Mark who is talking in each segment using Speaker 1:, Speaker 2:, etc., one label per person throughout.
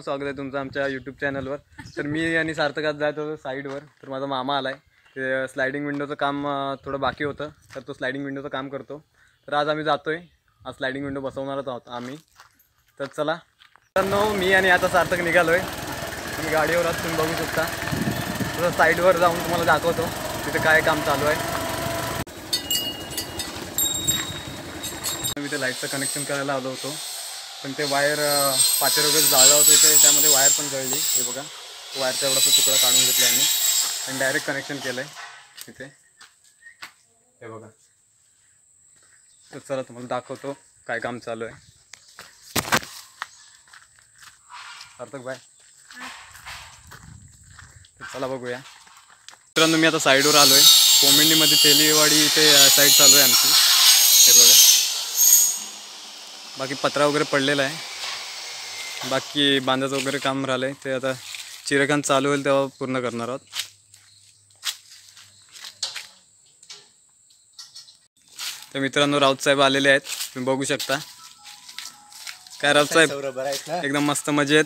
Speaker 1: स्वागत आहे तुमचं आमच्या यूट्यूब चॅनलवर। तर मी आणि सार्थक आज जात होतो साईडवर, तर माझा मामा आलाय। ते स्लायडिंग विंडोचं काम थोडं बाकी होतं, तर तो स्लायडिंग विंडोचं काम करतो। तर आज आम्ही जातोय, आज स्लायडिंग विंडो बसवणारच आहोत आम्ही। तर चला मित्रांनो, मी आणि आता सार्थक निघालोय। तुम्ही गाडीवर आहात, तुम्ही बघू शकता। तर साईडवर जाऊन तुम्हाला दाखवतो तिथे काय काम चालू आहे। मी ते लाईटचं कनेक्शन करायला आलो होतो, पण ते वायर पाचर वगैरे जाळलं होतं इथे, त्यामध्ये वायर पण जळली। हे बघा, वायरचा एवढासा तुकडा काढून घेतला आम्ही आणि डायरेक्ट कनेक्शन केलं आहे तिथे। हे बघा, तर चला तुम्हाला दाखवतो काय काम चालू आहे। सार्थक बाय, तर चला बघूया। मित्रांनो, मी आता साईडवर आलो आहे। कोमिंडीमध्ये तेलीवाडी इथे साईड चालू आहे आमची। हे बघा, बाकी पत्रा वगैरे पडलेला आहे, बाकी बांधाचं वगैरे काम राहिलं आहे, ते आता चिरेखान चालू होईल तेव्हा पूर्ण करणार आहोत। तर मित्रांनो, राऊत साहेब आलेले आहेत, तुम्ही बघू शकता। काय राऊत साहेब, एकदम मस्त मजेत।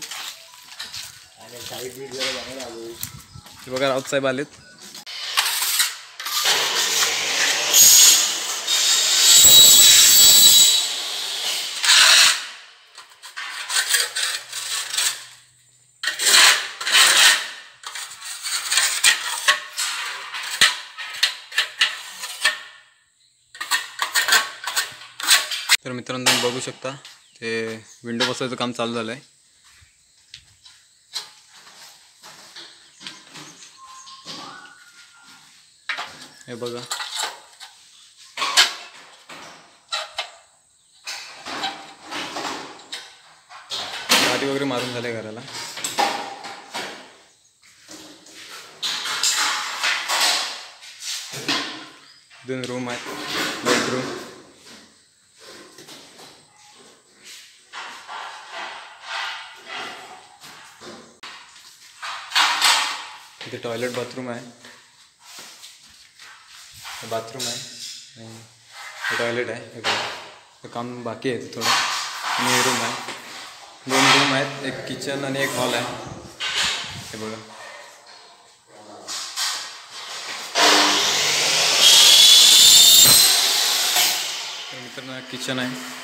Speaker 1: हे बघा, राऊत साहेब आलेत। तर मित्रांनो, तुम्ही बघू शकता ते विंडो बसवायचं काम चालू झालं आहे। हे बघा, गाडी वगैरे मारून झाले घराला। दोन रूम आहेत, बेडरूम। इथे टॉयलेट बाथरूम आहे, बाथरूम आहे, टॉयलेट आहे। हे बघा, काम बाकी आहे थोडं। आणि रूम आहे, दोन रूम आहेत, एक किचन आणि एक हॉल आहे। हे बघा, मित्रांनो, किचन आहे।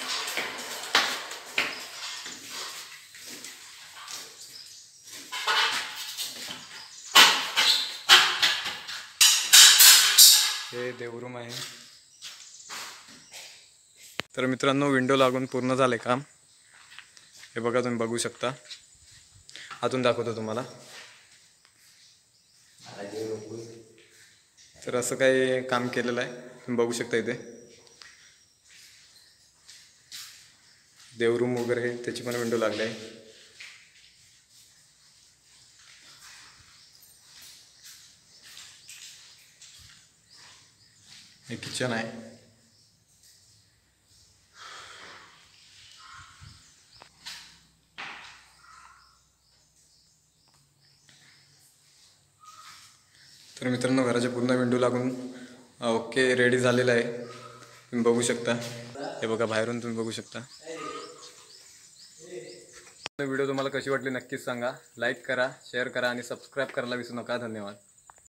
Speaker 1: हे देवरूम आहे। तर मित्रांनो, विंडो लागून पूर्ण झाले काम। हे बघा, तुम्ही बघू शकता। आतून दाखवतो तुम्हाला। तर असं काही काम केलेलं आहे, तुम्ही बघू शकता। इथे देवरूम वगैरे त्याची पण विंडो लागली आहे। हे किचन आहे। तर मित्रांनो, घराच्या पूर्ण विंडो लागून ओके रेडी झालेला आहे, तुम्ही बघू शकता। हे बघा, बाहेरून तुम्ही बघू शकता। व्हिडिओ तुम्हाला कशी वाटली नक्कीच सांगा। लाईक करा, शेअर करा आणि सबस्क्राईब करायला विसरू नका। धन्यवाद।